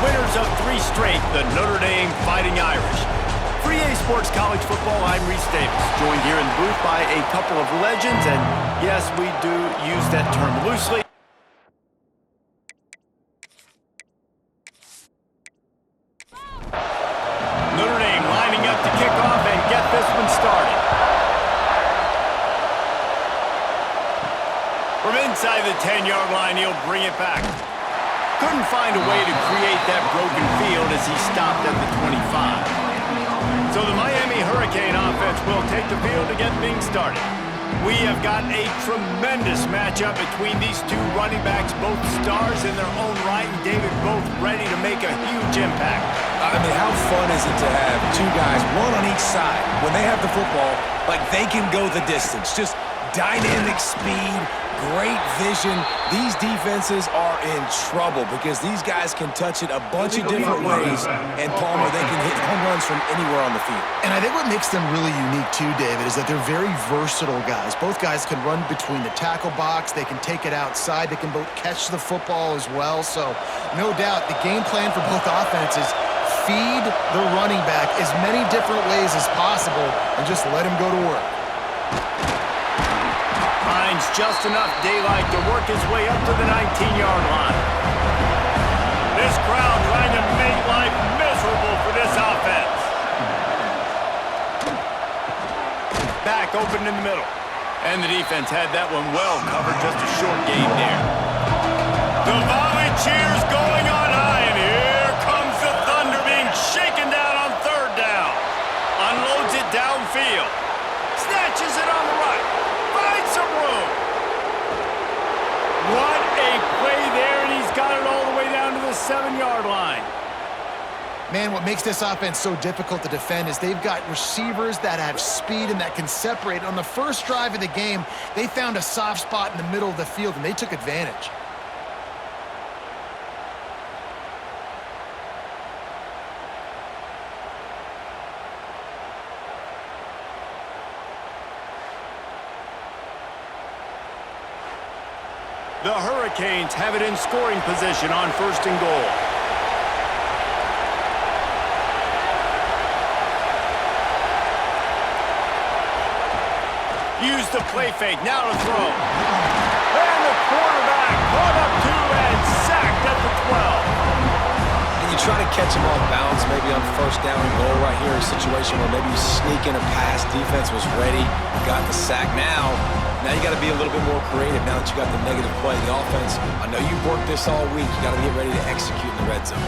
winners of 3 straight, the Notre Dame Fighting Irish. For EA Sports College Football, I'm Reese Davis, joined here in the booth by a couple of legends, and yes, we do use that term loosely. Notre Dame lining up to kick off and get this one started. From inside the 10-yard line, he'll bring it back. Couldn't find a way to create that broken field as he stopped at the 25. So the Miami Hurricane offense will take the field to get things started. We have got a tremendous matchup between these two running backs, both stars in their own right, and David, both ready to make a huge impact. I mean, how fun is it to have 2 guys, one on each side, when they have the football, like they can go the distance. Just dynamic speed, great vision. These defenses are in trouble because these guys can touch it a bunch of different ways, and Palmer, they can hit home runs from anywhere on the field. And I think what makes them really unique too, David, is that they're very versatile guys. Both guys can run between the tackle box, they can take it outside, they can both catch the football as well. So no doubt the game plan for both offenses, feed the running back as many different ways as possible and just let him go to work. Finds just enough daylight to work his way up to the 19-yard line. This crowd trying to make life miserable for this offense. Back open in the middle. And the defense had that one well covered, just a short gain there. The volley cheers going on high, and here comes the Thunder being shaken down on 3rd down. Unloads it downfield. Snatches it on the right. Finds some room. What a play there, and he's got it all the way down to the 7-yard line. Man, what makes this offense so difficult to defend is they've got receivers that have speed and that can separate. On the first drive of the game, they found a soft spot in the middle of the field, and they took advantage. The Hurricanes have it in scoring position on 1st and goal. Use the play fake, now to throw. And the quarterback caught up 2 and sacked at the 12. And you try to catch him off balance, maybe on 1st down and goal right here, a situation where maybe you sneak in a pass, defense was ready, got the sack. Now you got to be a little bit more creative now that you got the negative play. The offense, I know you've worked this all week. You got to get ready to execute in the red zone.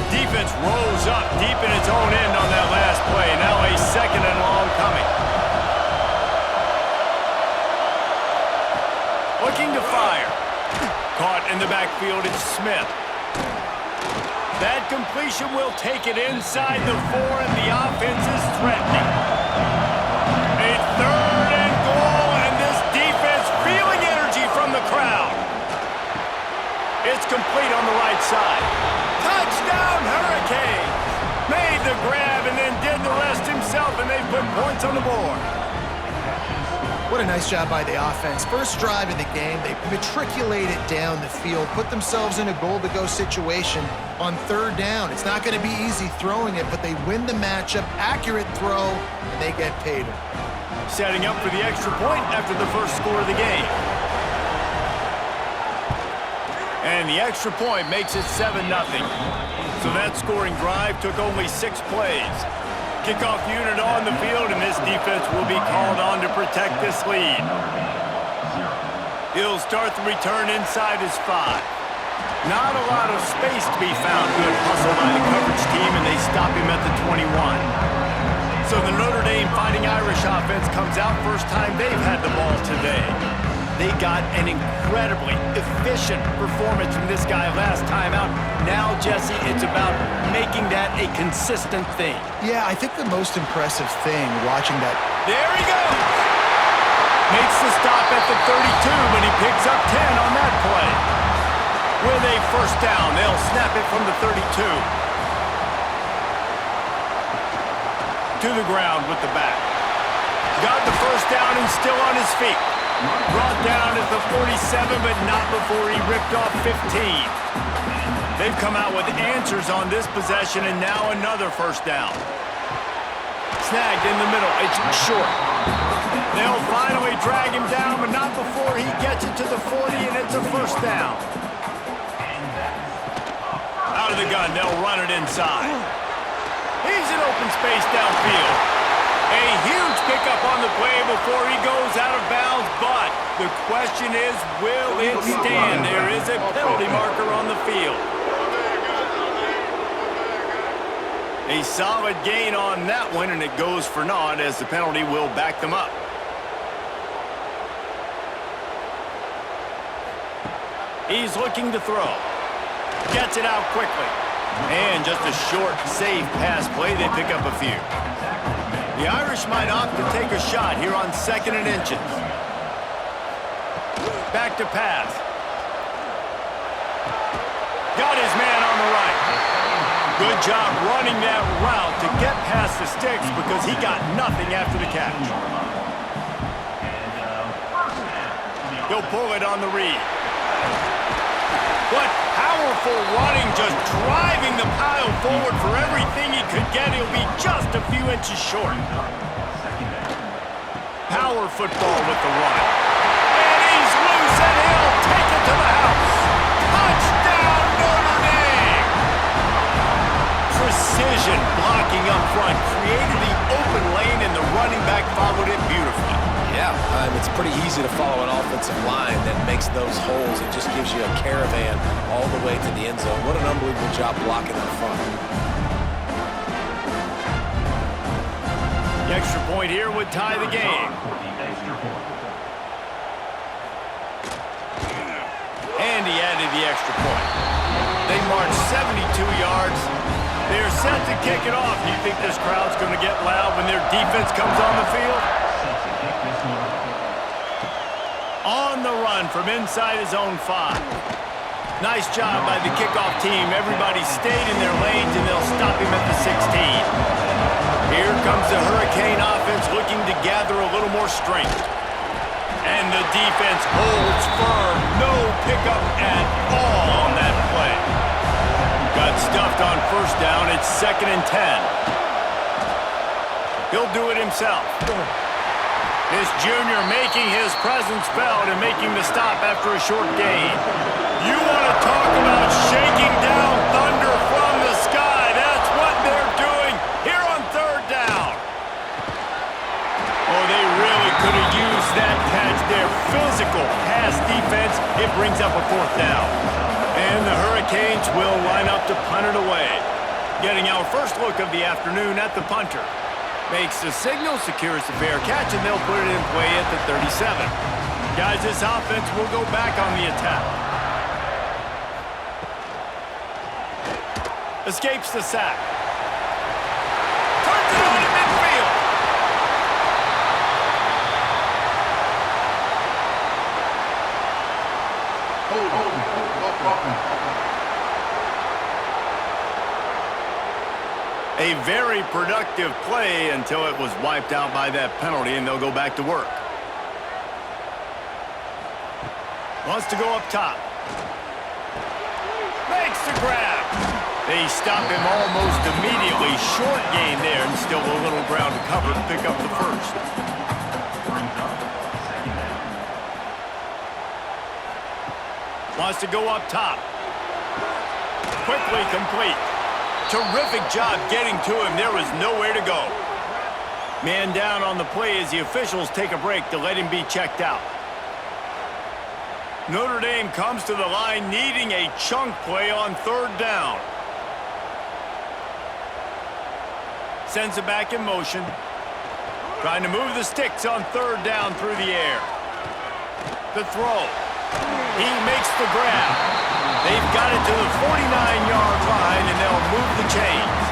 Defense rolls up deep in its own end on that last play. Now a 2nd and long coming. Looking to fire. Caught in the backfield, it's Smith. That completion will take it inside the 4, and the offense is threatening. A 3rd and goal, and this defense feeling energy from the crowd. It's complete on the right side. Touchdown, Hurricane! Made the grab and then did the rest himself, and they put points on the board. What a nice job by the offense. First drive of the game, they matriculated down the field, put themselves in a goal-to-go situation on 3rd down. It's not going to be easy throwing it, but they win the matchup, accurate throw, and they get paid. Setting up for the extra point after the first score of the game. And the extra point makes it 7-0. So that scoring drive took only 6 plays. Kickoff unit on the field, and this defense will be called on to protect this lead. He'll start the return inside his 5. Not a lot of space to be found. Good hustle by the coverage team, and they stop him at the 21. So the Notre Dame Fighting Irish offense comes out first time they've had the ball today. They got an incredibly efficient performance from this guy last time out. Now, Jesse, it's about making that a consistent thing. Yeah, I think the most impressive thing watching that... There he goes! Makes the stop at the 32, but he picks up 10 on that play. With a 1st down, they'll snap it from the 32. To the ground with the back. Got the 1st down and still on his feet. Brought down at the 47, but not before he ripped off 15. They've come out with answers on this possession, and now another first down. Snagged in the middle. It's short. They'll finally drag him down, but not before he gets it to the 40, and it's a first down. Out of the gun, they'll run it inside. He's in open space downfield. A huge pickup on the play before he goes out of bounds, but the question is, will it stand? There is a penalty marker on the field. A solid gain on that one, and it goes for naught as the penalty will back them up. He's looking to throw. Gets it out quickly. And just a short, safe pass play. They pick up a few. The Irish might opt to take a shot here on 2nd and inches. Back to pass. Got his man on the right. Good job running that route to get past the sticks because he got nothing after the catch. He'll pull it on the read. What powerful running, just driving the pile forward for everything he could get. He'll be just a few inches short. Power football with the run. And he's loose, and he'll take it to the house. Touchdown, Notre Dame! Precision blocking up front created the open lane, and the running back followed it beautifully. Yeah, it's pretty easy to follow an offensive line that makes those holes. It just gives you a caravan all the way to the end zone. What an unbelievable job blocking up front. The extra point here would tie the game. And he added the extra point. They march 72 yards. They're set to kick it off. Do you think this crowd's going to get loud when their defense comes on the field? On the run from inside his own 5. Nice job by the kickoff team. Everybody stayed in their lanes, and they'll stop him at the 16. Here comes the Hurricane offense looking to gather a little more strength. And the defense holds firm. No pickup at all on that play. Got stuffed on first down. It's 2nd and 10. He'll do it himself. This junior making his presence felt and making the stop after a short gain. You want to talk about shaking down thunder from the sky. That's what they're doing here on 3rd down. Oh, they really could have used that catch there. Physical pass defense. It brings up a 4th down. And the Hurricanes will line up to punt it away. Getting our first look of the afternoon at the punter. Makes the signal, secures the fair catch, and they'll put it in play at the 37. Guys, this offense will go back on the attack. Escapes the sack. Turns it on to midfield. A very productive play until it was wiped out by that penalty, and they'll go back to work. Wants to go up top. Makes the grab. They stop him almost immediately. Short gain there, and still a little ground to cover to pick up the first. Wants to go up top. Quickly complete. Terrific job getting to him. There was nowhere to go. Man down on the play as the officials take a break to let him be checked out. Notre Dame comes to the line needing a chunk play on 3rd down. Sends it back in motion. Trying to move the sticks on 3rd down through the air. The throw. He makes the grab. They've got it to the 49-yard line, and they'll move the chains.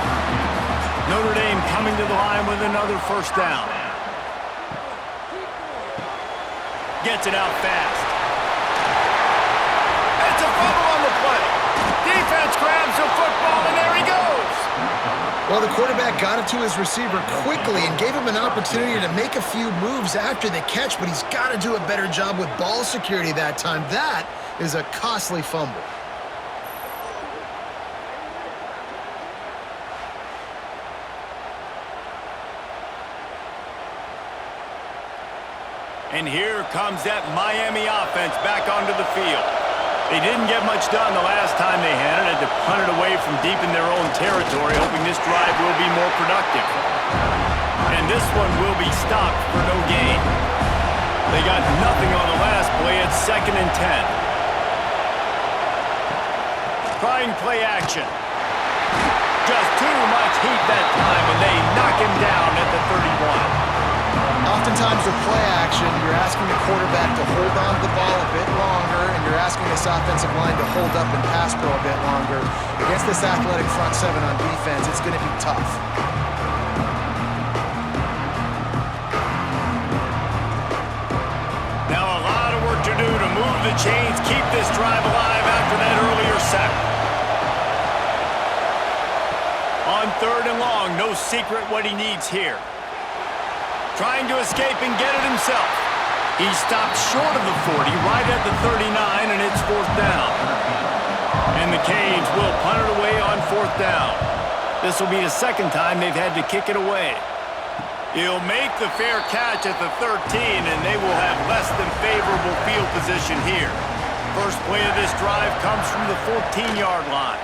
Notre Dame coming to the line with another first down. Gets it out fast. It's a fumble on the play. Defense grabs the football, and there he goes. Well, the quarterback got it to his receiver quickly and gave him an opportunity to make a few moves after the catch, but he's got to do a better job with ball security that time. That is a costly fumble. And here comes that Miami offense back onto the field. They didn't get much done the last time they had it. Had to punt it away from deep in their own territory, hoping this drive will be more productive. And this one will be stopped for no gain. They got nothing on the last play. It's 2nd and 10. Trying play action. Just too much heat that time, and they knock him down at the 31. Oftentimes with play action, you're asking the quarterback to hold on to the ball a bit longer, and you're asking this offensive line to hold up and pass pro a bit longer. Against this athletic front seven on defense, it's going to be tough. Now a lot of work to do to move the chains, keep this drive alive after that earlier sack. On 3rd and long, no secret what he needs here. Trying to escape and get it himself. He stopped short of the 40, right at the 39, and it's 4th down. And the Canes will punt it away on 4th down. This will be the 2nd time they've had to kick it away. He'll make the fair catch at the 13, and they will have less than favorable field position here. First play of this drive comes from the 14-yard line.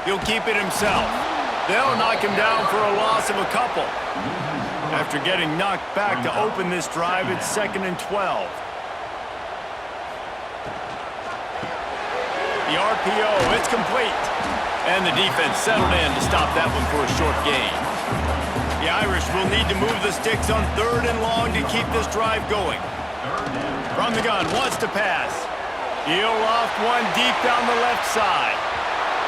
He'll keep it himself. They'll knock him down for a loss of a couple. After getting knocked back to open this drive, it's 2nd and 12. The RPO, it's complete. And the defense settled in to stop that one for a short gain. The Irish will need to move the sticks on 3rd and long to keep this drive going. From the gun, wants to pass. He'll loft one deep down the left side.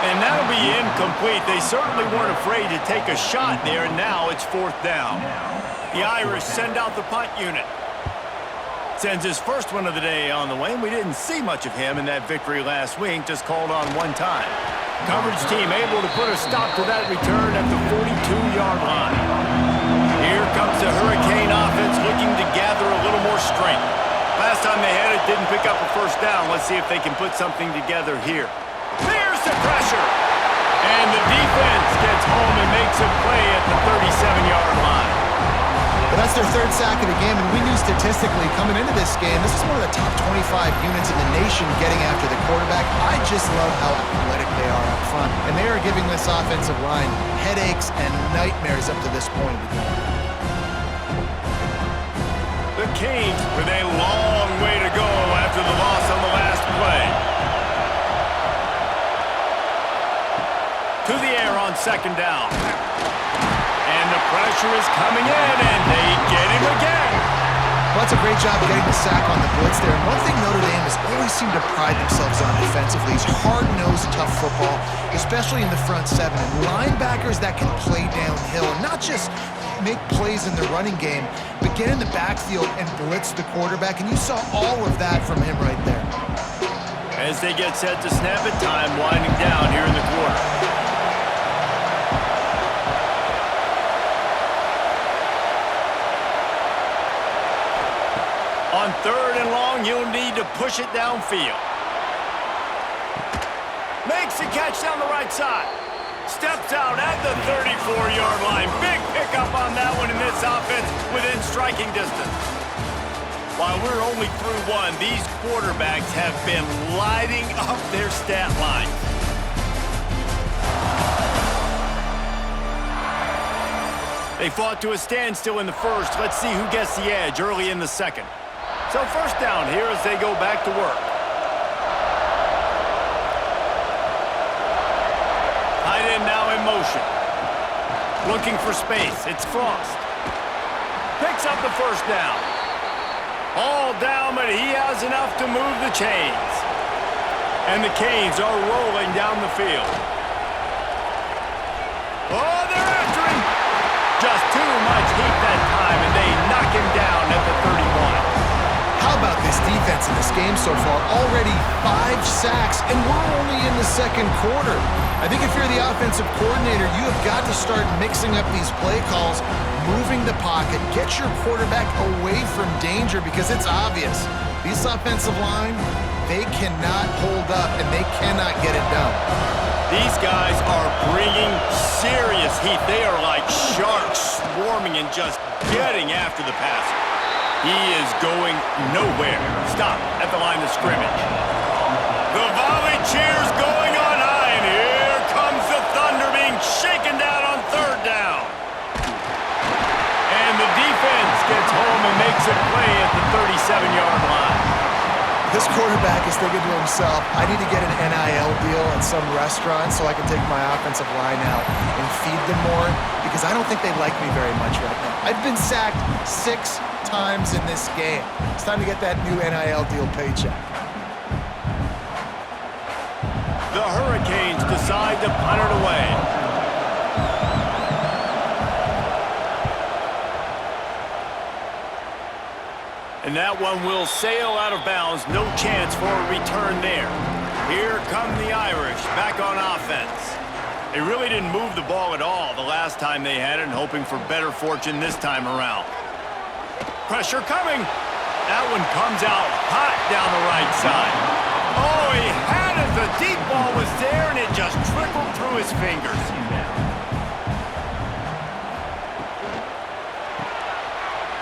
And that'll be incomplete. They certainly weren't afraid to take a shot there, and now it's 4th down. The Irish send out the punt unit. Sends his first one of the day on the way, and we didn't see much of him in that victory last week, just called on one time. Coverage team able to put a stop to that return at the 42-yard line. Here comes the Hurricane offense looking to gather a little more strength. Last time they had it, didn't pick up a 1st down. Let's see if they can put something together here. There's the pressure. And the defense gets home and makes a play at the 37-yard line. But that's their 3rd sack of the game, and we knew statistically coming into this game, this is one of the top 25 units in the nation getting after the quarterback. I just love how athletic they are up front, and they are giving this offensive line headaches and nightmares up to this point of the game. The Canes with a long way to go after the loss on the last play. To the air on 2nd down. And the pressure is coming in, and they get him again. Well, that's a great job getting the sack on the blitz there. And one thing Notre Dame has always seemed to pride themselves on defensively is hard-nosed, tough football, especially in the front seven. And linebackers that can play downhill and not just make plays in the running game, but get in the backfield and blitz the quarterback. And you saw all of that from him right there. As they get set to snap it, time winding down here in the quarter. On 3rd and long, you'll need to push it downfield. Makes the catch down the right side. Steps out at the 34-yard line. Big pickup on that one in this offense within striking distance. While we're only through one, these quarterbacks have been lighting up their stat line. They fought to a standstill in the first. Let's see who gets the edge early in the 2nd. So 1st down here as they go back to work. Tight end now in motion. Looking for space. It's Frost. Picks up the 1st down. All down, but he has enough to move the chains. And the Canes are rolling down the field. Oh, they're after him. Just too much heat that time, and they knock him down at the 31. How about this defense in this game so far. Already 5 sacks, and we're only in the second quarter. I think if you're the offensive coordinator, you have got to start mixing up these play calls, moving the pocket, get your quarterback away from danger, because it's obvious. This offensive line, they cannot hold up, and they cannot get it done. These guys are bringing serious heat. They are like sharks swarming and just getting after the passer. He is going nowhere. Stop at the line of scrimmage. The volley cheers going on high, and here comes the Thunder being shaken down on third down. And the defense gets home and makes a play at the 37-yard line. This quarterback is thinking to himself, I need to get an NIL deal at some restaurant so I can take my offensive line out and feed them more, because I don't think they like me very much right now. I've been sacked 6 times in this game. It's time to get that new NIL deal paycheck. The Hurricanes decide to punt it away. And that one will sail out of bounds. No chance for a return there. Here come the Irish back on offense. They really didn't move the ball at all the last time they had it, and hoping for better fortune this time around. Pressure coming. That one comes out hot down the right side. Oh, he had it. The deep ball was there, and it just trickled through his fingers.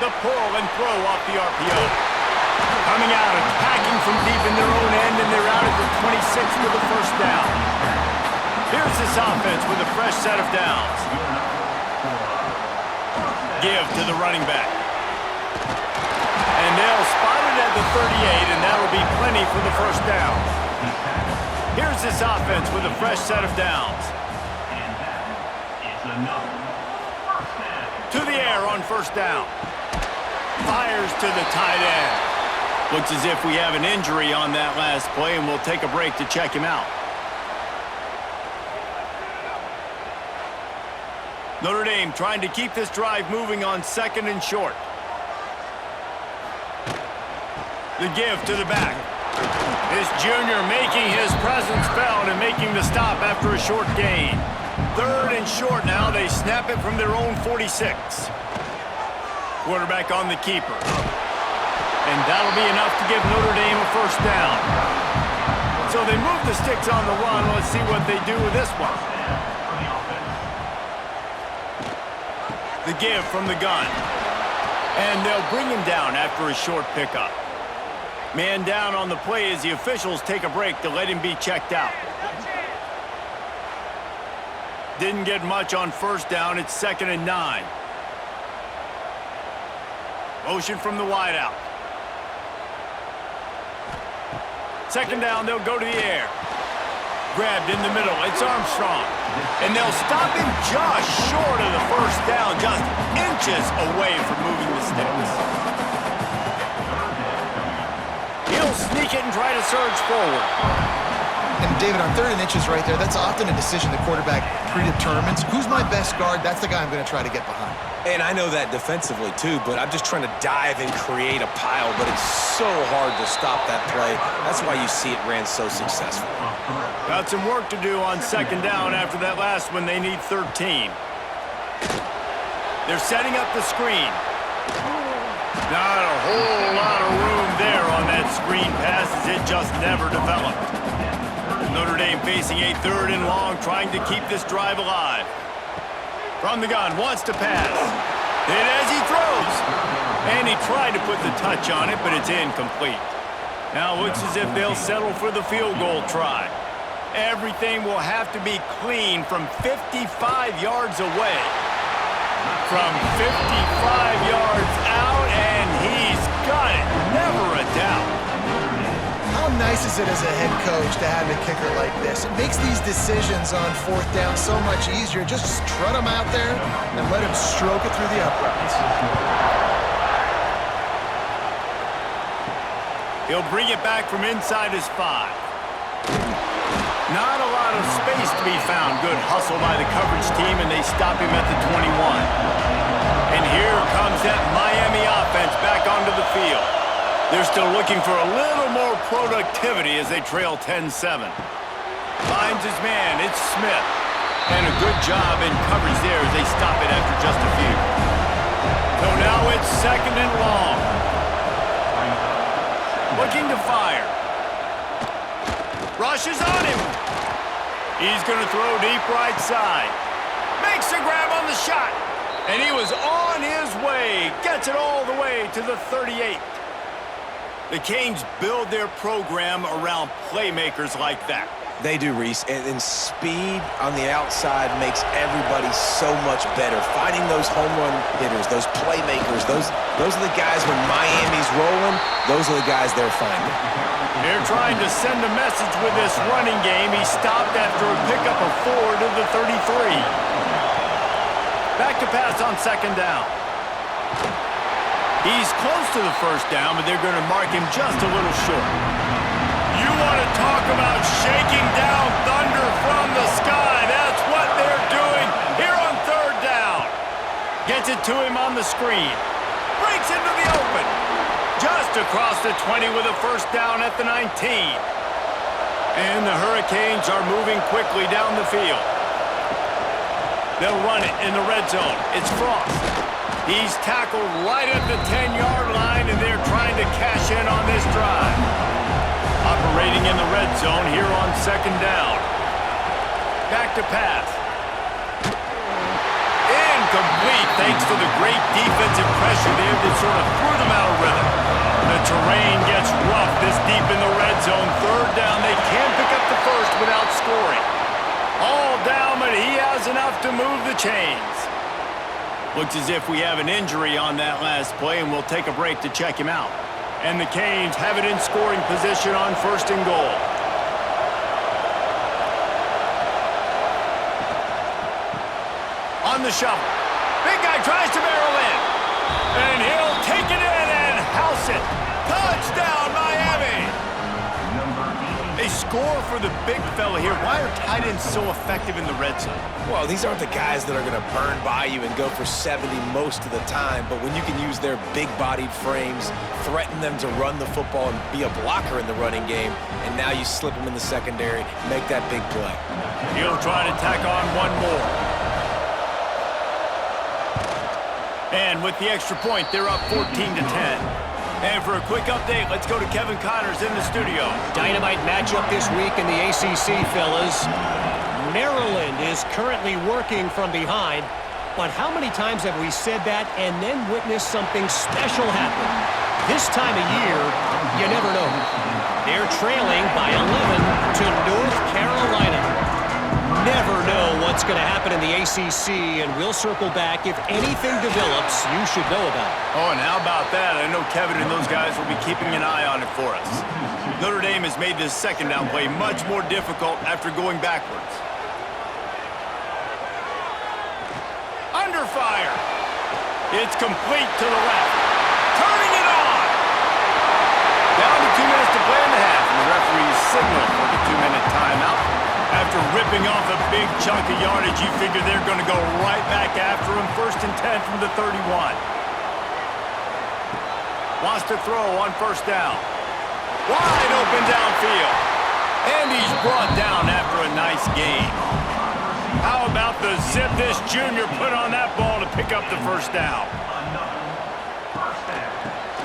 The pull and throw off the RPO. Coming out, attacking from deep in their own end, and they're out at the 26 with the first down. Here's this offense with a fresh set of downs. Give to the running back. And they'll spot it at the 38, and that'll be plenty for the first down. Here's this offense with a fresh set of downs. To the air on first down. Fires to the tight end. Looks as if we have an injury on that last play, and we'll take a break to check him out. Notre Dame trying to keep this drive moving on second and short. The give to the back. This junior making his presence felt and making the stop after a short gain. Third and short now. They snap it from their own 46. Quarterback on the keeper. And that'll be enough to give Notre Dame a first down. So they move the sticks on the run. Let's see what they do with this one. The give from the gun. And they'll bring him down after a short pickup. Man down on the play as the officials take a break to let him be checked out. Didn't get much on first down. It's 2nd and 9. Motion from the wideout. Second down, they'll go to the air. Grabbed in the middle. It's Armstrong. And they'll stop him just short of the first down, just inches away from moving the sticks. He'll sneak it and try to surge forward. And David, on 3rd and inches right there, that's often a decision the quarterback predetermines. Who's my best guard? That's the guy I'm going to try to get behind. And I know that defensively, too, but I'm just trying to dive and create a pile, but it's so hard to stop that play. That's why you see it ran so successful. Got some work to do on second down after that last one. They need 13. They're setting up the screen. Not a whole lot of room there on that screen pass, as it just never developed. Notre Dame facing a 3rd and long, trying to keep this drive alive. From the gun, wants to pass. And as he throws. And he tried to put the touch on it, but it's incomplete. Now it looks as if they'll settle for the field goal try. Everything will have to be clean from 55 yards away. From 55 yards out, and he's got it. Never a doubt. How nice is it as a head coach to have a kicker like this? It makes these decisions on 4th down so much easier. Just trot him out there and let him stroke it through the uprights. He'll bring it back from inside his 5. Not a lot of space to be found. Good hustle by the coverage team, and they stop him at the 21. And here comes that Miami offense back onto the field. They're still looking for a little more productivity as they trail 10-7. Finds his man. It's Smith. And a good job in coverage there as they stop it after just a few. So now it's 2nd and long. Looking to fire. Rushes on him. He's going to throw deep right side. Makes a grab on the shot. And he was on his way. Gets it all the way to the 38. The Canes build their program around playmakers like that. They do, Reese, and speed on the outside makes everybody so much better. Finding those home run hitters, those playmakers, those are the guys when Miami's rolling, those are the guys they're finding. They're trying to send a message with this running game. He stopped after a pickup of 4 to the 33. Back to pass on 2nd down. He's close to the 1st down, but they're going to mark him just a little short. You want to talk about shaking down thunder from the sky. That's what they're doing here on 3rd down. Gets it to him on the screen. Breaks into the open. Just across the 20 with a 1st down at the 19. And the Hurricanes are moving quickly down the field. They'll run it in the red zone. It's Frost. He's tackled right at the 10-yard line, and they're trying to cash in on this drive. Operating in the red zone here on 2nd down. Back to pass. Incomplete thanks to the great defensive pressure there that sort of threw them out of rhythm. The terrain gets rough this deep in the red zone. 3rd down. They can't pick up the 1st without scoring. All down, but he has enough to move the chains. Looks as if we have an injury on that last play, and we'll take a break to check him out. And the Canes have it in scoring position on 1st and goal. On the shovel. Big guy tries to barrel in. And he'll take it in and house it. Touchdown, Miami! They score for the big fella here. Why are tight ends so effective in the red zone? Well, these aren't the guys that are going to burn by you and go for 70 most of the time, but when you can use their big-bodied frames, threaten them to run the football and be a blocker in the running game, and now you slip them in the secondary, make that big play. He'll try to tack on one more. And with the extra point, they're up 14-10. And for a quick update, let's go to Kevin Connors in the studio. Dynamite matchup this week in the ACC, fellas. Maryland is currently working from behind, but how many times have we said that and then witnessed something special happen? This time of year, you never know. They're trailing by 11 to North Carolina. Never know what's going to happen in the ACC, and we'll circle back. If anything develops, you should know about it. Oh, and how about that? I know Kevin and those guys will be keeping an eye on it for us. Notre Dame has made this 2nd down play much more difficult after going backwards. Under fire. It's complete to the left. Turning it on. Down to 2 minutes to play in the half, and the referees signal for the 2-minute timeout. After ripping off a big chunk of yardage, you figure they're going to go right back after him. 1st and 10 from the 31. Wants to throw on 1st down. Wide open downfield. And he's brought down after a nice gain. How about the zip this junior put on that ball to pick up the 1st down?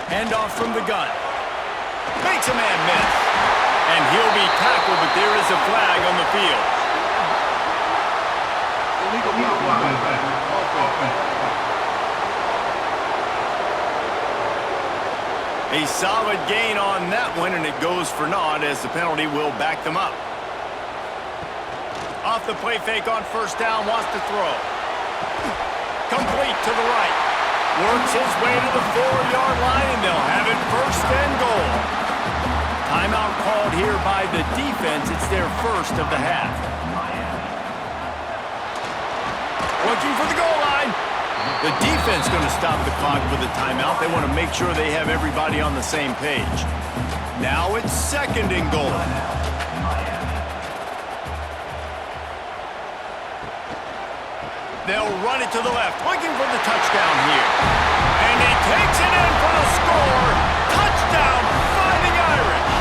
Hand off from the gun. Makes a man miss. And he'll be tackled, but there is a flag on the field. A solid gain on that one, and it goes for naught as the penalty will back them up. Off the play fake on 1st down, wants to throw. Complete to the right. Works his way to the 4-yard line, and they'll have it 1st and goal. Timeout called here by the defense. It's their 1st of the half. Looking for the goal line. The defense going to stop the clock with a timeout. They want to make sure they have everybody on the same page. Now it's 2nd and goal. They'll run it to the left, looking for the touchdown here. And he takes it in for the score. Touchdown! touchdown, Fighting Irish.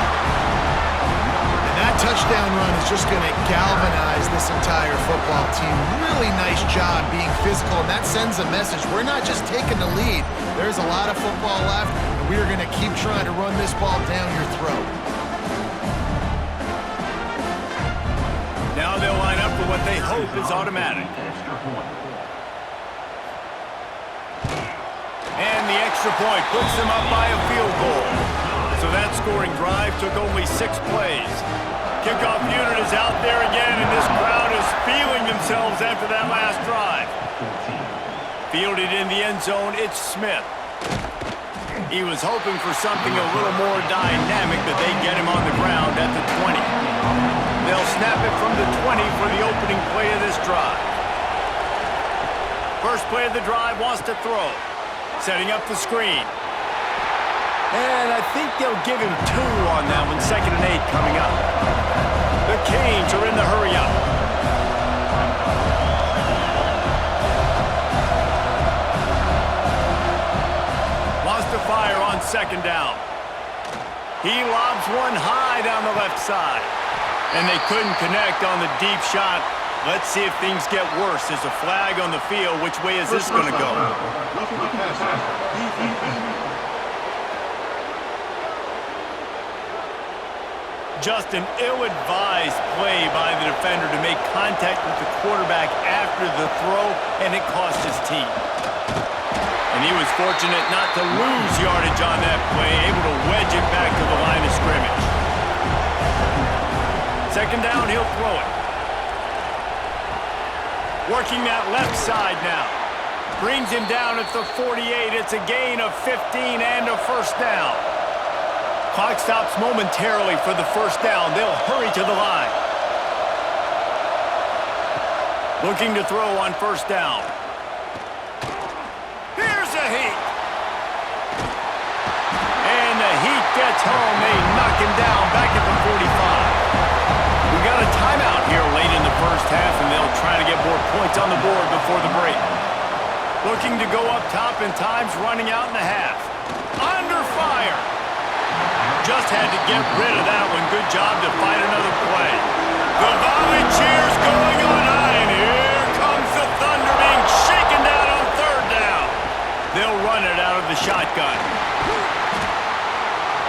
And that touchdown run is just going to galvanize this entire football team. Really nice job being physical, and that sends a message. We're not just taking the lead. There's a lot of football left, and we are going to keep trying to run this ball down your throat. Now they'll line up for what they hope is automatic. And the extra point puts them up by a field goal. So that scoring drive took only 6 plays. Kickoff unit is out there again, and this crowd is feeling themselves after that last drive. Fielded in the end zone, it's Smith. He was hoping for something a little more dynamic, but they get him on the ground at the 20. They'll snap it from the 20 for the opening play of this drive. First play of the drive wants to throw. Setting up the screen. And I think they'll give him 2 on that one, 2nd and 8 coming up. The Canes are in the hurry-up. Wants to fire on 2nd down. He lobs one high down the left side. And they couldn't connect on the deep shot. Let's see if things get worse. There's a flag on the field. Which way is this going to go? Just an ill-advised play by the defender to make contact with the quarterback after the throw, and it cost his team. And he was fortunate not to lose yardage on that play, able to wedge it back to the line of scrimmage. 2nd down, he'll throw it. Working that left side now. Brings him down at the 48. It's a gain of 15 and a 1st down. Clock stops momentarily for the 1st down. They'll hurry to the line. Looking to throw on 1st down. Here's a heat. And the heat gets home. They knock him down back at the 45. We got a timeout here late in the 1st half, and they'll try to get more points on the board before the break. Looking to go up top, and time's running out in the half. Under fire. Just had to get rid of that one. Good job to fight another play. The volley cheers going on high, and here comes the Thunder being shaken down on 3rd down. They'll run it out of the shotgun.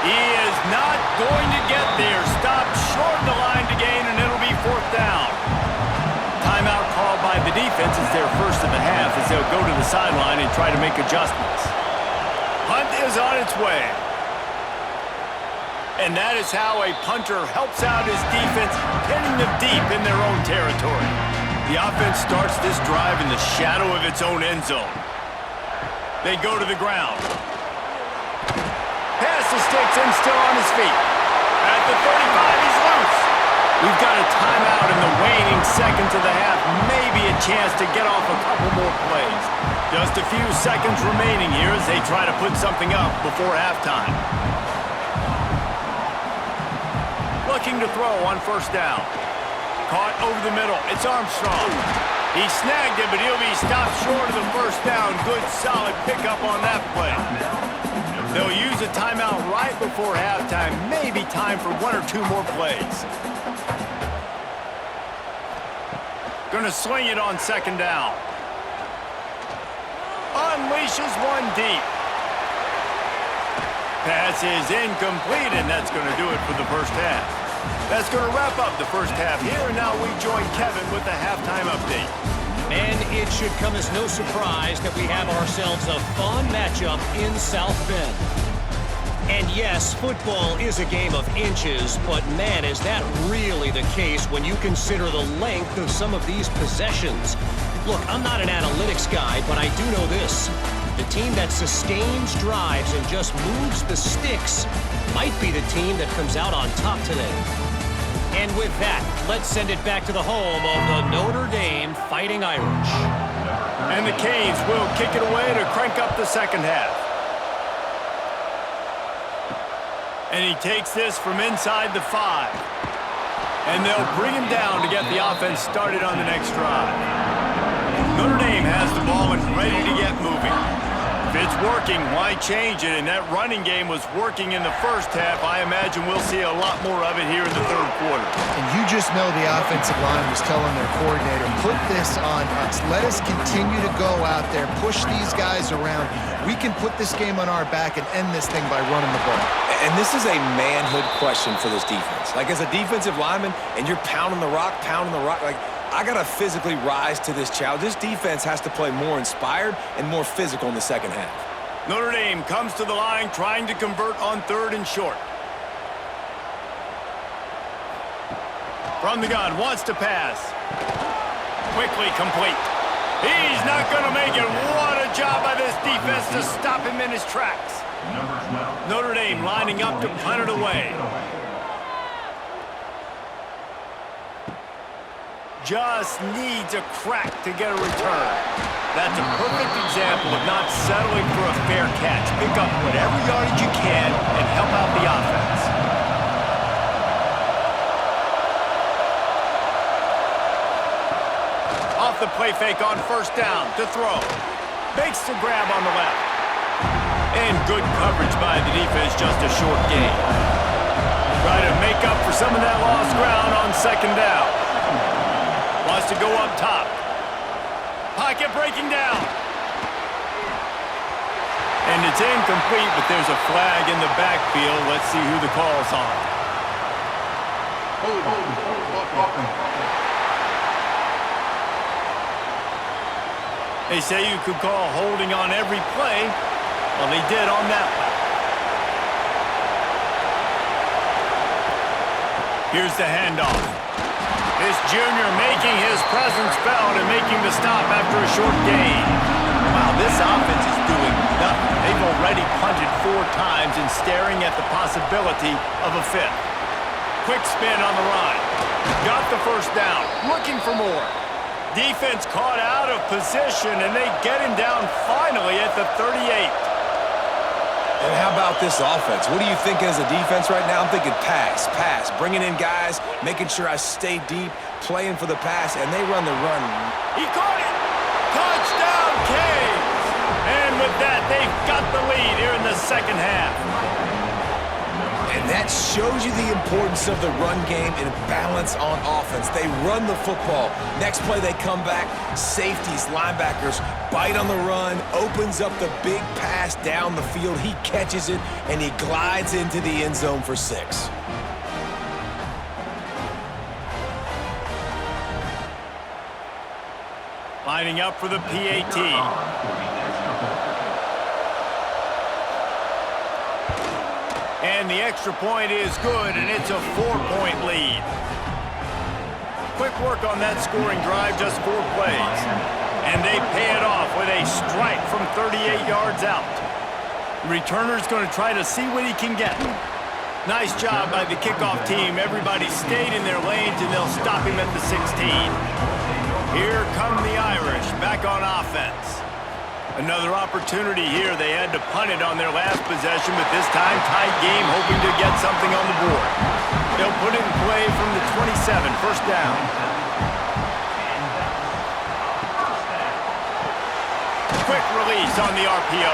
He is not going to get there. Stopped short of the line to gain, and it'll be 4th down. Timeout called by the defense is their first of the half as they'll go to the sideline and try to make adjustments. Punt is on its way. And that is how a punter helps out his defense, hitting them deep in their own territory. The offense starts this drive in the shadow of its own end zone. They go to the ground. Pass to Sticks and still on his feet. At the 35, he's loose. We've got a timeout in the waning seconds of the half. Maybe a chance to get off a couple more plays. Just a few seconds remaining here as they try to put something up before halftime. Looking to throw on 1st down. Caught over the middle. It's Armstrong. He snagged it, but he'll be stopped short of the 1st down. Good, solid pickup on that play. They'll use a timeout right before halftime. Maybe time for 1 or 2 more plays. Gonna swing it on 2nd down. Unleashes one deep. Pass is incomplete, and that's going to do it for the 1st half. That's going to wrap up the 1st half here, and now we join Kevin with the halftime update. And it should come as no surprise that we have ourselves a fun matchup in South Bend. And yes, football is a game of inches, but man, is that really the case when you consider the length of some of these possessions. Look, I'm not an analytics guy, but I do know this. The team that sustains drives and just moves the sticks might be the team that comes out on top today. And with that, let's send it back to the home of the Notre Dame Fighting Irish. And the Canes will kick it away to crank up the 2nd half. And he takes this from inside the 5. And they'll bring him down to get the offense started on the next drive. Notre Dame has the ball and ready to get moving. Fitz working. Why change it? And that running game was working in the first half. I imagine we'll see a lot more of it here in the third quarter. And you just know the offensive line was telling their coordinator, put this on us. Let us continue to go out there, push these guys around. We can put this game on our back and end this thing by running the ball. And this is a manhood question for this defense. Like, as a defensive lineman, and you're pounding the rock, like, I got to physically rise to this challenge. This defense has to play more inspired and more physical in the second half. Notre Dame comes to the line trying to convert on 3rd and short. From the gun, wants to pass. Quickly complete. He's not going to make it. What a job by this defense to stop him in his tracks. Notre Dame lining up to punt it away. Just needs a crack to get a return. That's a perfect example of not settling for a fair catch. Pick up whatever yardage you can and help out the offense. Off the play fake on 1st down to throw. Makes the grab on the left. And good coverage by the defense, just a short gain. Try to make up for some of that lost ground on 2nd down. Wants to go up top. Pocket breaking down. And it's incomplete, but there's a flag in the backfield. Let's see who the call's on. They say you could call holding on every play. Well, they did on that one. Here's the handoff. This junior making his presence felt and making the stop after a short gain. Wow, this offense is doing nothing. They've already punted 4 times and staring at the possibility of a 5th. Quick spin on the run. Got the 1st down. Looking for more. Defense caught out of position, and they get him down finally at the 38. And how about this offense? What are you thinking as a defense right now? I'm thinking pass, bringing in guys, making sure I stay deep, playing for the pass, and they run the run. He caught it! Touchdown, Canes! And with that, they've got the lead here in the second half. And that shows you the importance of the run game and balance on offense. They run the football. Next play, they come back. Safeties, linebackers, bite on the run, opens up the big pass down the field. He catches it, and he glides into the end zone for 6. Lining up for the PAT. And the extra point is good, and it's a 4-point lead. Quick work on that scoring drive, just 4 plays. And they pay it off with a strike from 38 yards out. Returner's going to try to see what he can get. Nice job by the kickoff team. Everybody stayed in their lanes, and they'll stop him at the 16. Here come the Irish, back on offense. Another opportunity here. They had to punt it on their last possession, but this time tight game, hoping to get something on the board. They'll put it in play from the 27, 1st down. Quick release on the RPO.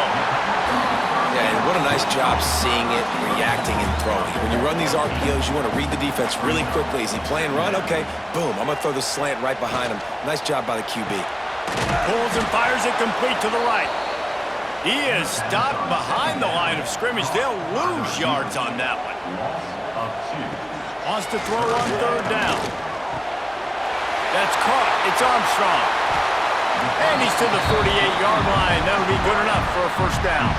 Yeah, and what a nice job seeing it, reacting, and throwing. When you run these RPOs, you want to read the defense really quickly. Is he playing run? Okay, boom, I'm going to throw the slant right behind him. Nice job by the QB. Pulls and fires it complete to the right. He is stopped behind the line of scrimmage. They'll lose yards on that one. Wants to throw on 3rd down. That's caught. It's Armstrong. And he's to the 48-yard line. That'll be good enough for a 1st down.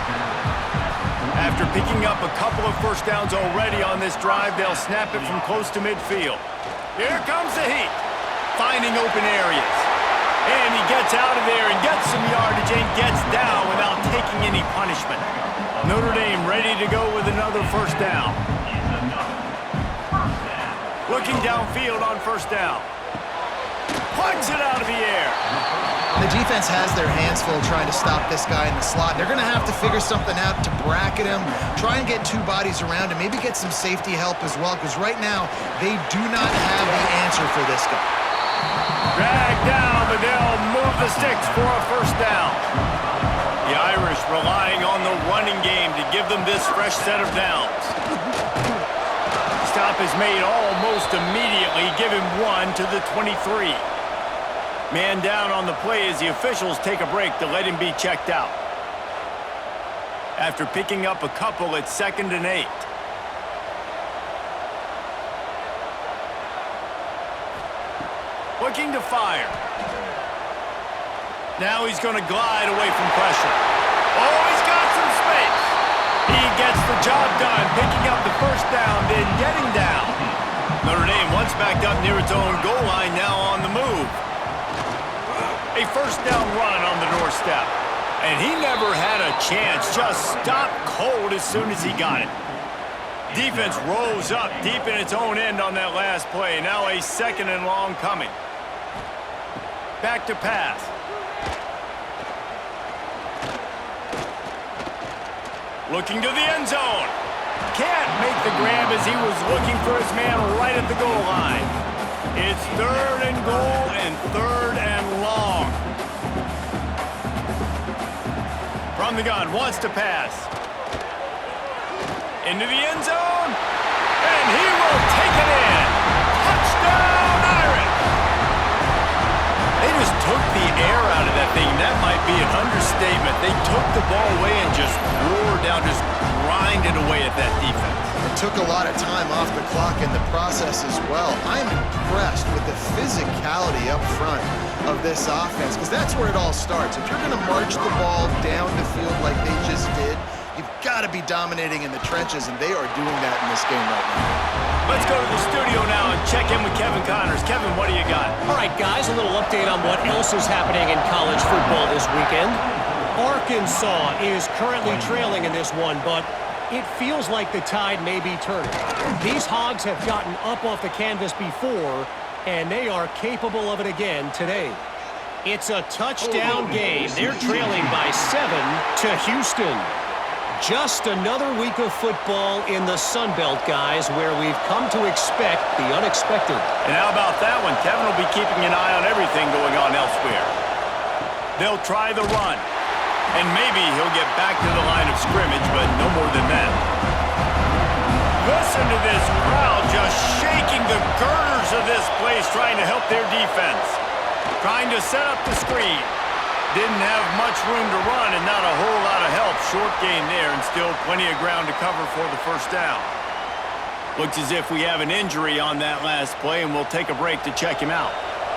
After picking up a couple of 1st downs already on this drive, they'll snap it from close to midfield. Here comes the heat. Finding open areas. And he gets out of there and gets some yardage and gets down without taking any punishment. Notre Dame ready to go with another 1st down. Looking downfield on 1st down. Plugs it out of the air. The defense has their hands full trying to stop this guy in the slot. They're going to have to figure something out to bracket him, try and get 2 bodies around him, maybe get some safety help as well, because right now they do not have the answer for this guy. Dragged down, but they'll move the sticks for a 1st down. The Irish relying on the running game to give them this fresh set of downs. Stop is made almost immediately. Give him 1 to the 23. Man down on the play as the officials take a break to let him be checked out. After picking up a couple, it's 2nd and 8. Looking to fire. Now he's going to glide away from pressure. Oh, he's got some space. He gets the job done, picking up the first down, then getting down. Notre Dame once backed up near its own goal line, now on the move. A first down run on the doorstep. And he never had a chance, just stopped cold as soon as he got it. Defense rose up deep in its own end on that last play. Now a 2nd and long coming. Back to pass. Looking to the end zone. Can't make the grab as he was looking for his man right at the goal line. It's 3rd and goal and 3rd and long. From the gun, wants to pass. Into the end zone. And he will take it in. Touchdown, Irish! They just took the air out of that thing. That might be an understatement. They took the ball away and just roared down, just grinded away at that defense. It took a lot of time off the clock in the process as well. I'm impressed with the physicality up front of this offense, because that's where it all starts. If you're going to march the ball down the field like they just did, you've got to be dominating in the trenches, and they are doing that in this game right now. Let's go to the studio now and check in with Kevin Connors. Kevin, what do you got? All right, guys, a little update on what else is happening in college football this weekend. Arkansas is currently trailing in this one, but it feels like the tide may be turning. These Hogs have gotten up off the canvas before, and they are capable of it again today. It's a touchdown game. They're trailing by 7 to Houston. Just another week of football in the Sun Belt, guys, where we've come to expect the unexpected. And how about that one? Kevin will be keeping an eye on everything going on elsewhere. They'll try the run. And maybe he'll get back to the line of scrimmage, but no more than that. Listen to this crowd just shaking the girders of this place, trying to help their defense. Trying to set up the screen. Didn't have much room to run and not a whole lot of help. Short gain there and still plenty of ground to cover for the first down. Looks as if we have an injury on that last play, and we'll take a break to check him out.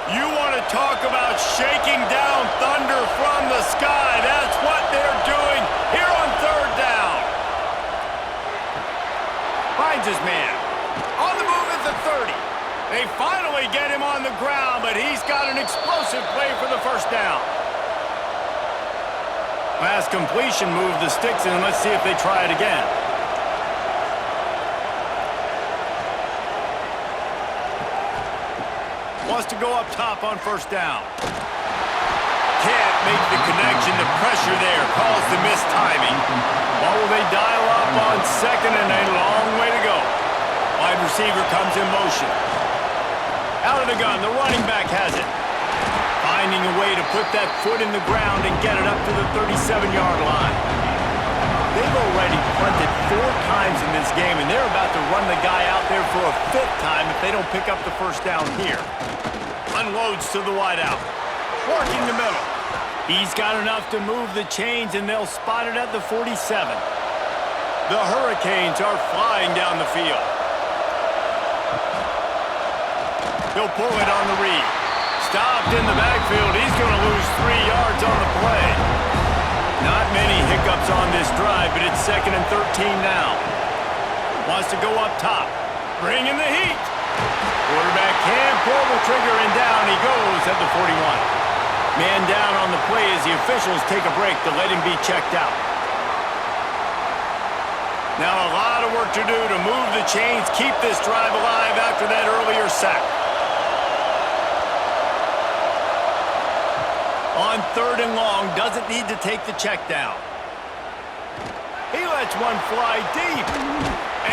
You want to talk about shaking down thunder from the sky. That's what they're doing here on 3rd down. Finds his man. On the move at the 30. They finally get him on the ground, but he's got an explosive play for the first down. Last completion moved the sticks in. Let's see if they try it again. Wants to go up top on first down. Can't make the connection. The pressure there caused the missed timing. Or will they dial up on 2nd and a long way to go? Wide receiver comes in motion. Out of the gun, the running back has it. Finding a way to put that foot in the ground and get it up to the 37-yard line. They've already punted 4 times in this game, and they're about to run the guy out there for a 5th time if they don't pick up the first down here. Unloads to the wideout. Working the middle. He's got enough to move the chains, and they'll spot it at the 47. The Hurricanes are flying down the field. He'll pull it on the read. Stopped in the backfield. He's going to lose 3 yards on the play. Not many hiccups on this drive, but it's 2nd and 13 now. Wants to go up top. Bring in the heat. Quarterback can't pull the trigger, and down he goes at the 41. Man down on the play as the officials take a break to let him be checked out. Now a lot of work to do to move the chains, keep this drive alive after that earlier sack. On 3rd and long, doesn't need to take the check down. He lets one fly deep.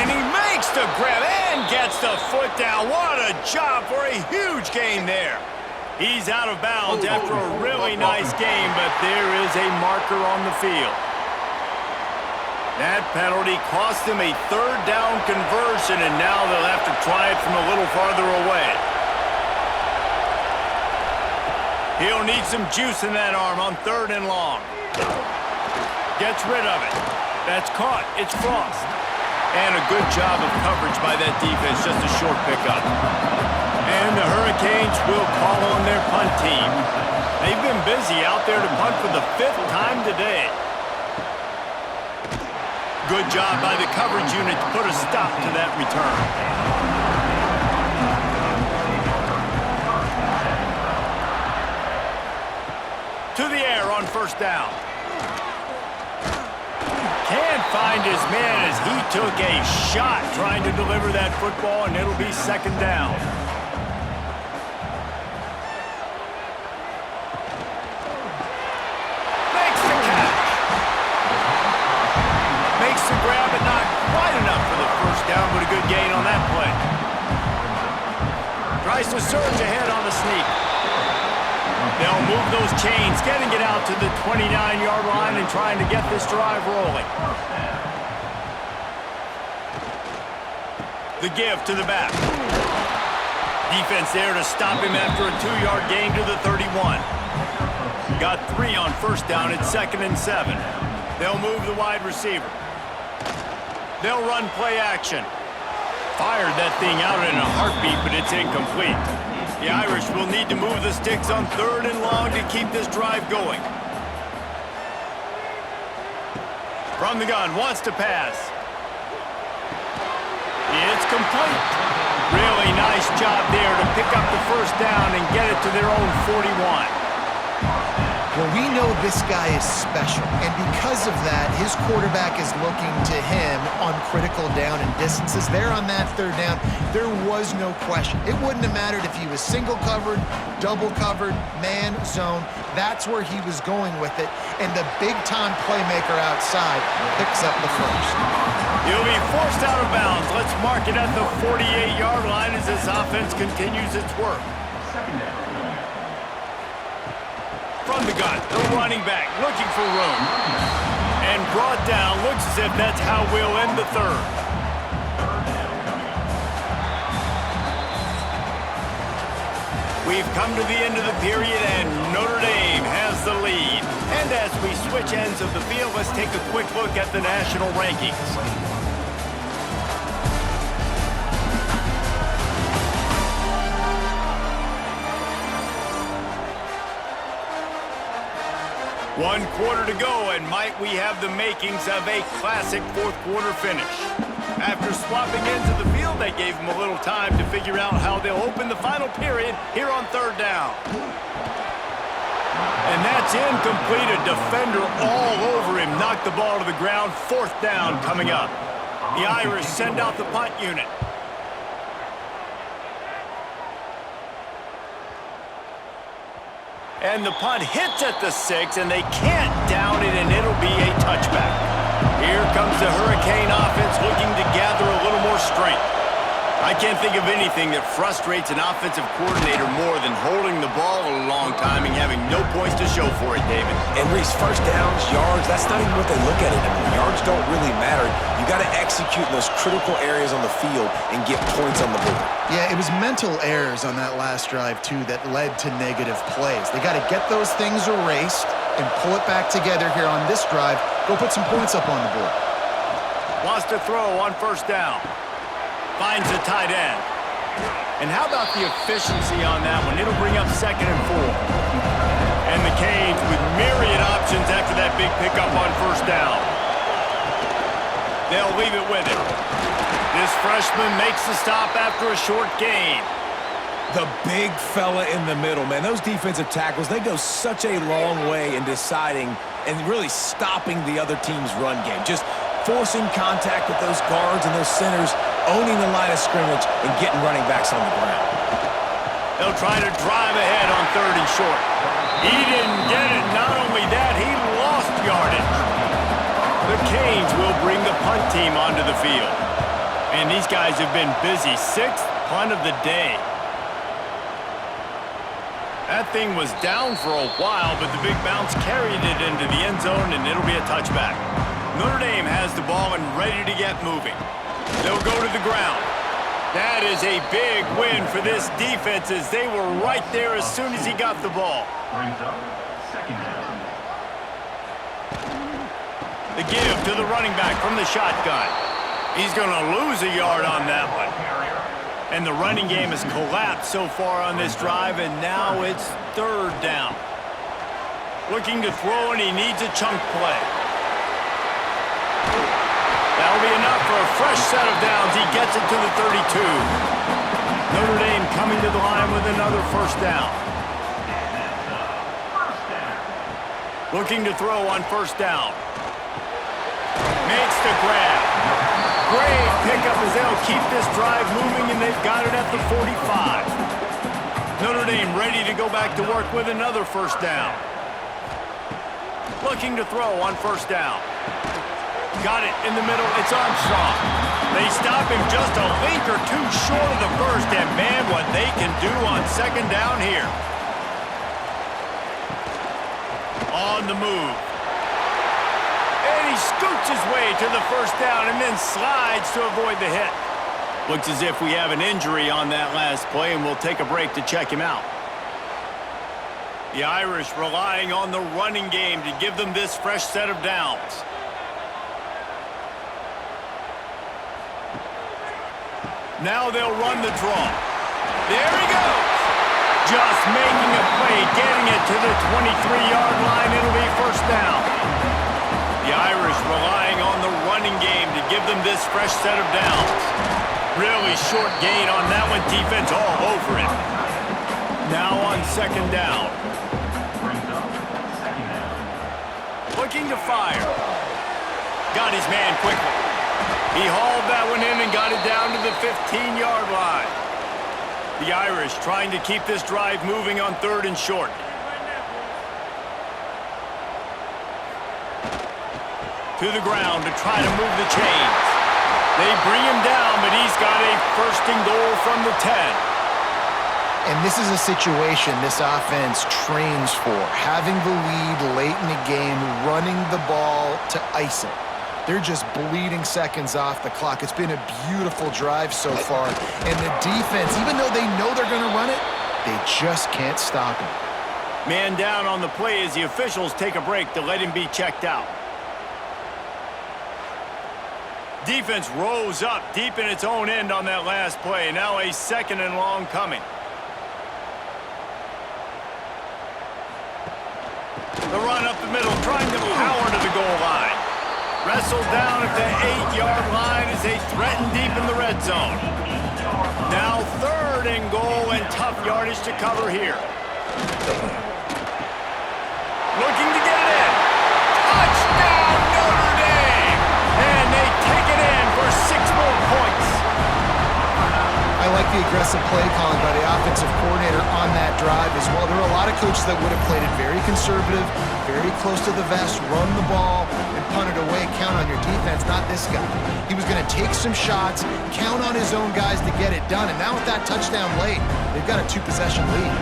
And he makes the grab and gets the foot down. What a job for a huge gain there. He's out of bounds after a really nice game, but there is a marker on the field. That penalty cost him a third down conversion, and now they'll have to try it from a little farther away. He'll need some juice in that arm on 3rd and long. Gets rid of it. That's caught. It's Frost. And a good job of coverage by that defense, just a short pickup. And the Hurricanes will call on their punt team. They've been busy out there to punt for the 5th time today. Good job by the coverage unit to put a stop to that return. To the air on 1st down. Can't find his man as he took a shot trying to deliver that football, and it'll be 2nd down. Makes the catch. Makes the grab, but not quite enough for the 1st down, but a good gain on that play. Tries to surge ahead on the sneak. They'll move those chains, getting it out to the 29-yard line and trying to get this drive rolling. The give to the back. Defense there to stop him after a 2-yard gain to the 31. Got 3 on 1st down at 2nd and 7. They'll move the wide receiver. They'll run play action. Fired that thing out in a heartbeat, but it's incomplete. The Irish will need to move the sticks on 3rd and long to keep this drive going. From the gun, wants to pass. It's complete. Really nice job there to pick up the 1st down and get it to their own 41. Well, we know this guy is special, and because of that, his quarterback is looking to him on critical down and distances. There on that 3rd down, there was no question. It wouldn't have mattered if he was single covered, double covered, man, zone. That's where he was going with it, and the big-time playmaker outside picks up the 1st. He'll be forced out of bounds. Let's mark it at the 48-yard line as this offense continues its work. From the gun, the running back looking for room. And brought down, looks as if that's how we'll end the 3rd. We've come to the end of the period and Notre Dame has the lead. And as we switch ends of the field, let's take a quick look at the national rankings. One quarter to go, and might we have the makings of a classic 4th quarter finish. After swapping ends of the field, they gave him a little time to figure out how they'll open the final period here on 3rd down. And that's incomplete. A defender all over him knocked the ball to the ground. 4th down coming up. The Irish send out the punt unit. And the punt hits at the 6, and they can't down it, and it'll be a touchback. Here comes the Hurricane offense looking to gather a little more strength. I can't think of anything that frustrates an offensive coordinator more than holding the ball a long time and having no points to show for it, David. And Reese, 1st downs, yards, that's not even what they look at anymore. Yards don't really matter. You got to execute in those critical areas on the field and get points on the board. Yeah, it was mental errors on that last drive, too, that led to negative plays. They got to get those things erased and pull it back together here on this drive. Go put some points up on the board. Wants to throw on 1st down. Finds a tight end. And how about the efficiency on that one? It'll bring up 2nd and 4. And the Canes with myriad options after that big pickup on 1st down. They'll leave it with him. This freshman makes the stop after a short gain. The big fella in the middle, man. Those defensive tackles, they go such a long way in deciding and really stopping the other team's run game. Just forcing contact with those guards and those centers, owning the line of scrimmage, and getting running backs on the ground. They'll try to drive ahead on 3rd and short. He didn't get it. Not only that, he lost yardage. The Canes will bring the punt team onto the field. And these guys have been busy. 6th punt of the day. That thing was down for a while, but the big bounce carried it into the end zone, and it'll be a touchback. Notre Dame has the ball and ready to get moving. They'll go to the ground. That is a big win for this defense as they were right there as soon as he got the ball. Brings up second down. The give to the running back from the shotgun. He's going to lose a yard on that one. And the running game has collapsed so far on this drive, and now it's third down. Looking to throw, and he needs a chunk play. That'll be enough for a fresh set of downs. He gets it to the 32. Notre Dame coming to the line with another first down. Looking to throw on first down. Makes the grab. Great pickup as they'll keep this drive moving, and they've got it at the 45. Notre Dame ready to go back to work with another first down. Looking to throw on first down. Got it in the middle. It's Armstrong. They stop him just a link or two short of the first, and man, what they can do on second down here. On the move. And he scoots his way to the first down and then slides to avoid the hit. Looks as if we have an injury on that last play, and we'll take a break to check him out. The Irish relying on the running game to give them this fresh set of downs. Now they'll run the draw. There he goes. Just making a play, getting it to the 23-yard line. It'll be first down. The Irish relying on the running game to give them this fresh set of downs. Really short gain on that one. Defense all over it. Now on second down. Looking to fire. Got his man quickly. He hauled that one in and got it down to the 15-yard line. The Irish trying to keep this drive moving on third and short. To the ground to try to move the chains. They bring him down, but he's got a first and goal from the 10. And this is a situation this offense trains for. Having the lead late in the game, running the ball to ice it. They're just bleeding seconds off the clock. It's been a beautiful drive so far. And the defense, even though they know they're going to run it, they just can't stop it. Man down on the play as the officials take a break to let him be checked out. Defense rose up deep in its own end on that last play. Now a second and long coming. The run up the middle, trying to power to the goal line. Wrestled down at the 8-yard line as they threaten deep in the red zone. Now third and goal and tough yardage to cover here. Looking to get it in. Touchdown Notre Dame! And they take it in for 6 more points. I like the aggressive play calling by the offensive coordinator on that drive as well. There are a lot of coaches that would have played it very conservative, very close to the vest, run the ball, and punt it away, count on your defense. Not this guy. He was going to take some shots, count on his own guys to get it done, and now with that touchdown late, they've got a 2-possession lead.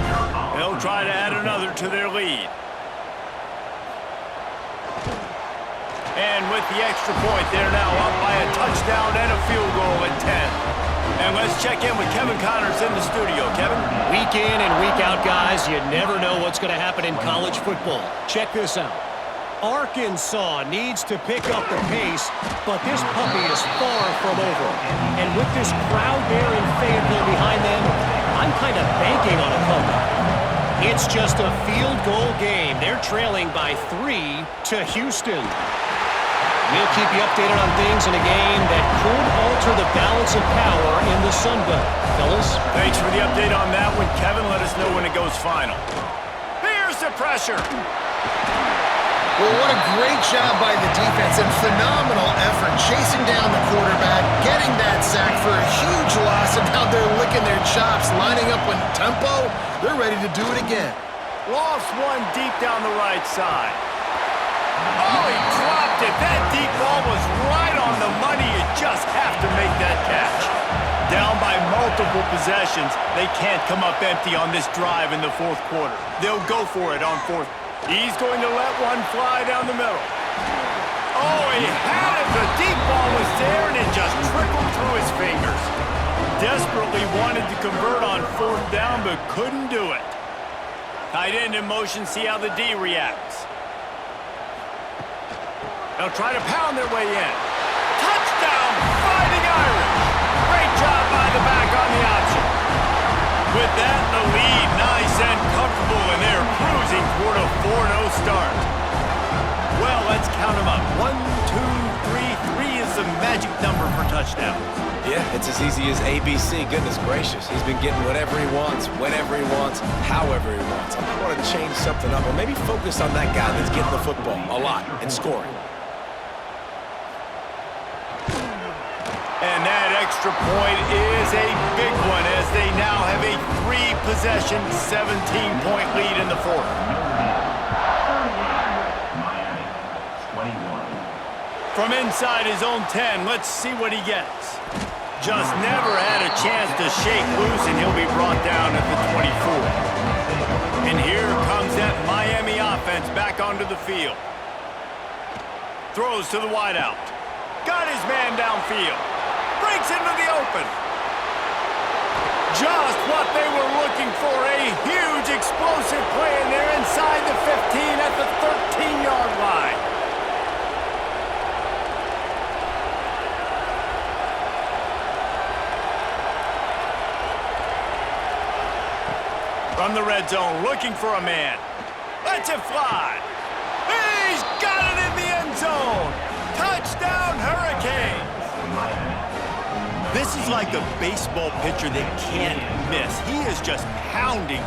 They'll try to add another to their lead. And with the extra point, they're now up by a touchdown and a field goal at 10. And let's check in with Kevin Connors in the studio. Kevin? Week in and week out, guys, you never know what's going to happen in college football. Check this out. Arkansas needs to pick up the pace, but this puppy is far from over. And with this crowd there in Fayetteville behind them, I'm kind of banking on a comeback. It's just a field goal game. They're trailing by 3 to Houston. We'll keep you updated on things in a game that could alter the balance of power in the Sun Belt. Fellas? Thanks for the update on that one, Kevin. Let us know when it goes final. Here's the pressure. Well, what a great job by the defense and phenomenal effort chasing down the quarterback, getting that sack for a huge loss, and now they're licking their chops, lining up with tempo. They're ready to do it again. Lost one deep down the right side. Oh, he dropped it. That deep ball was right on the money. You just have to make that catch. Down by multiple possessions, they can't come up empty on this drive in the fourth quarter. They'll go for it on fourth. He's going to let one fly down the middle. Oh, he had it. The deep ball was there, and it just trickled through his fingers. Desperately wanted to convert on 4th down, but couldn't do it. Tight end in motion, see how the D reacts. They'll try to pound their way in. Touchdown, Fighting Irish. Great job by the back on the option. With that, the lead nice and comfortable, and they're cruising toward a 4-0 start. Well, let's count them up. 1, 2, 3. 3 is the magic number for touchdowns. Yeah, it's as easy as ABC. Goodness gracious. He's been getting whatever he wants, whenever he wants, however he wants. I want to change something up, or maybe focus on that guy that's getting the football a lot and scoring. And that extra point is a big one, as they now have a 3-possession, 17-point lead in the 4th. Miami, 21. From inside his own 10, let's see what he gets. Just never had a chance to shake loose, and he'll be brought down at the 24. And here comes that Miami offense back onto the field. Throws to the wideout. Got his man downfield. Breaks into the open. Just what they were looking for. A huge explosive play, and they're inside the 15 at the 13-yard line. From the red zone, looking for a man. Lets it fly. He's got it in the end zone. Touchdown, Hurricanes. This is like a baseball pitcher that can't miss. He is just pounding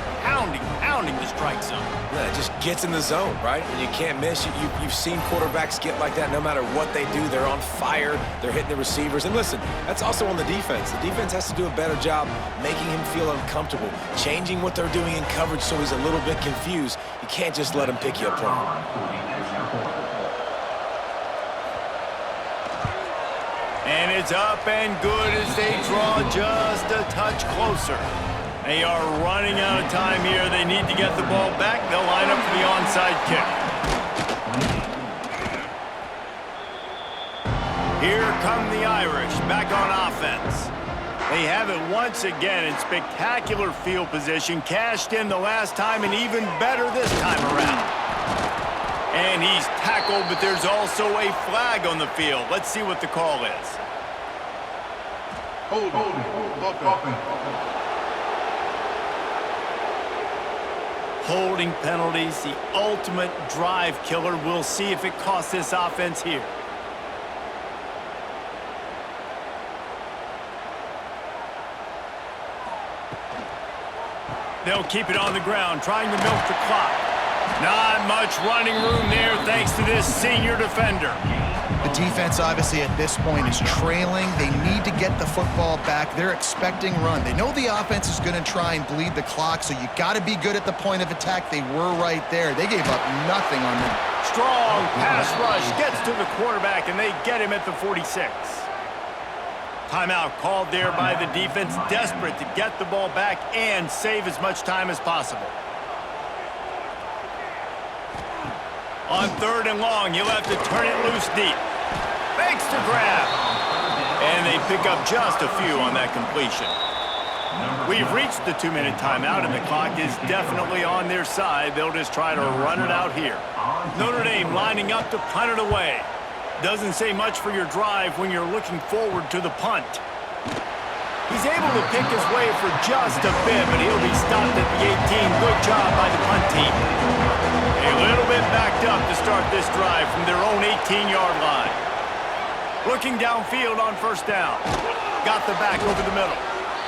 the strike zone. Yeah, it just gets in the zone, right? And you can't miss. You've seen quarterbacks get like that no matter what they do. They're on fire. They're hitting the receivers. And listen, that's also on the defense. The defense has to do a better job making him feel uncomfortable, changing what they're doing in coverage so he's a little bit confused. You can't just let him pick you apart. And it's up and good as they draw just a touch closer. They are running out of time here. They need to get the ball back. They'll line up for the onside kick. Here come the Irish back on offense. They have it once again in spectacular field position. Cashed in the last time and even better this time around. And he's tackled, but there's also a flag on the field. Let's see what the call is. Holding penalties, the ultimate drive killer. We'll see if it costs this offense here. They'll keep it on the ground, trying to milk the clock. Not much running room there thanks to this senior defender. The defense, obviously, at this point is trailing. They need to get the football back. They're expecting run. They know the offense is going to try and bleed the clock, so you got to be good at the point of attack. They were right there. They gave up nothing on them. Strong pass rush gets to the quarterback, and they get him at the 46. Timeout called there by the defense, desperate to get the ball back and save as much time as possible. On 3rd and long, you'll have to turn it loose deep. Makes the grab. And they pick up just a few on that completion. We've reached the 2-minute timeout, and the clock is definitely on their side. They'll just try to run it out here. Notre Dame lining up to punt it away. Doesn't say much for your drive when you're looking forward to the punt. He's able to pick his way for just a bit, but he'll be stopped at the 18. Good job by the punt team. A little bit backed up to start this drive from their own 18-yard line. Looking downfield on 1st down. Got the back over the middle.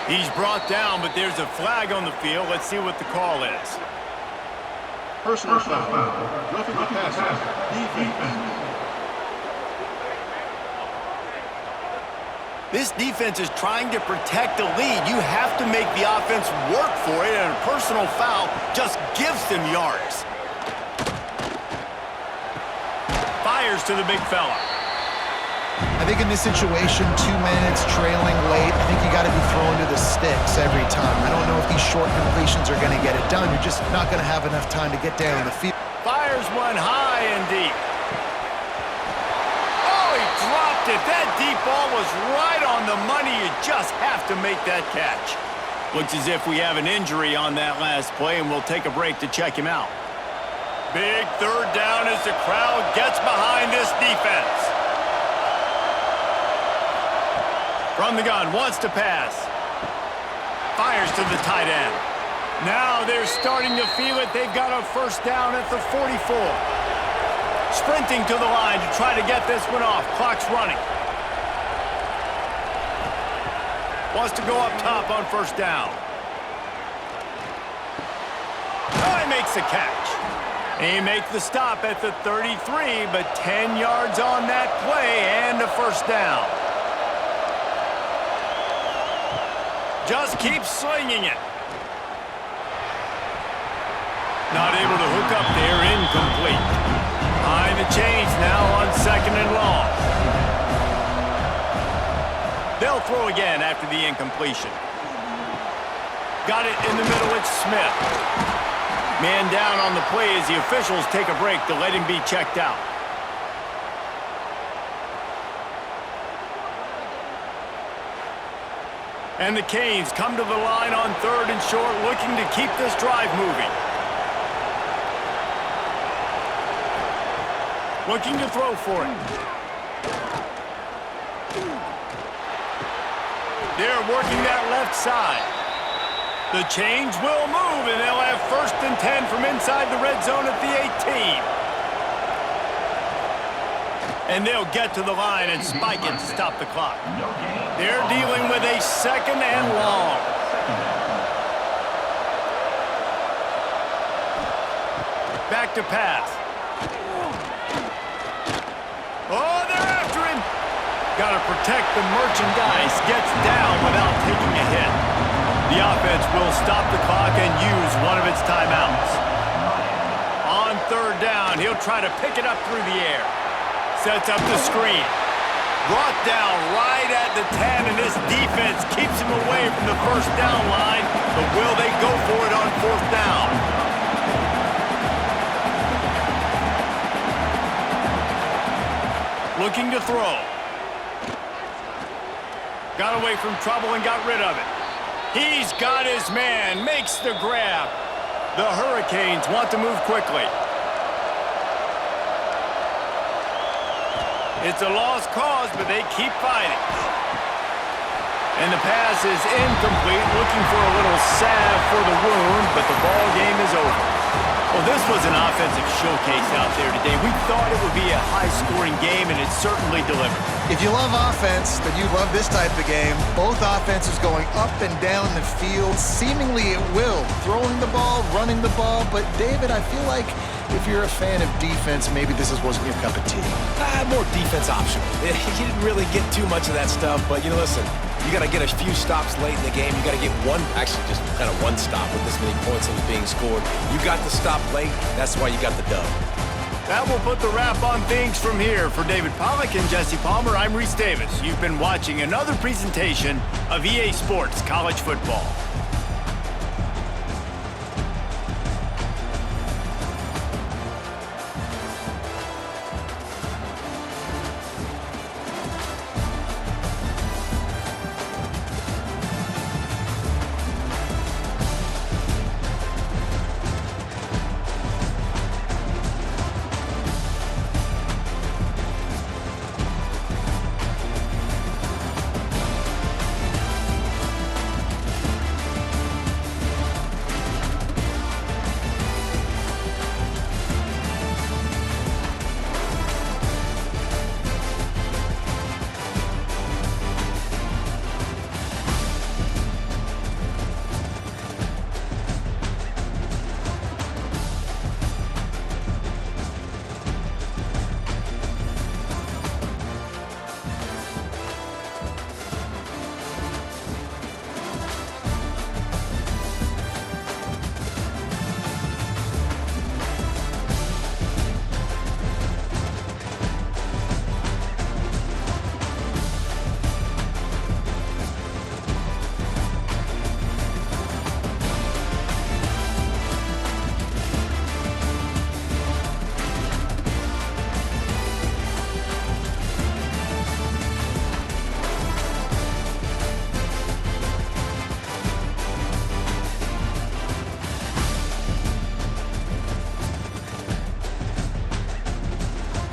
He's brought down, but there's a flag on the field. Let's see what the call is. Personal foul. Roughing the passer. Defense. This defense is trying to protect the lead. You have to make the offense work for it, and a personal foul just gives them yards. Fires to the big fella. I think in this situation, 2 minutes, trailing late, I think you got to be throwing to the sticks every time. I don't know if these short completions are going to get it done. You're just not going to have enough time to get down the field. Fires one high and deep. That deep ball was right on the money. You just have to make that catch. Looks as if we have an injury on that last play, and we'll take a break to check him out. Big third down as the crowd gets behind this defense. From the gun, wants to pass. Fires to the tight end. Now they're starting to feel it. They've got a first down at the 44. Sprinting to the line to try to get this one off. Clock's running. Wants to go up top on first down. Oh, he makes the catch. He makes the stop at the 33, but 10 yards on that play and a first down. Just keep slinging it. Not able to hook up there, incomplete. Behind the chains now on second and long. They'll throw again after the incompletion. Got it in the middle, it's Smith. Man down on the play as the officials take a break to let him be checked out. And the Canes come to the line on third and short, looking to keep this drive moving. Looking to throw for it. They're working that left side. The chains will move, and they'll have first and 10 from inside the red zone at the 18. And they'll get to the line and spike it to stop the clock. They're dealing with a second and long. Back to pass. Oh, they're after him. Got to protect the merchandise. Gets down without taking a hit. The offense will stop the clock and use one of its timeouts. On third down, he'll try to pick it up through the air. Sets up the screen. Brought down right at the 10, and this defense keeps him away from the first down line. But will they go for it on fourth down? Looking to throw. Got away from trouble and got rid of it. He's got his man, makes the grab. The Hurricanes want to move quickly. It's a lost cause, but they keep fighting. And the pass is incomplete, looking for a little salve for the wound, but the ball game is over. Well, this was an offensive showcase out there today. We thought it would be a high-scoring game, and it certainly delivered. If you love offense, then you love this type of game. Both offenses going up and down the field, seemingly at will. Throwing the ball, running the ball. But, David, I feel like if you're a fan of defense, maybe this wasn't your cup of tea. More defense optional. You didn't really get too much of that stuff, but, listen, you got to get a few stops late in the game. You got to get just kind of one stop with this many points that was being scored. You got to stop late. That's why you got the dub. That will put the wrap on things from here. For David Pollack and Jesse Palmer, I'm Reese Davis. You've been watching another presentation of EA Sports College Football.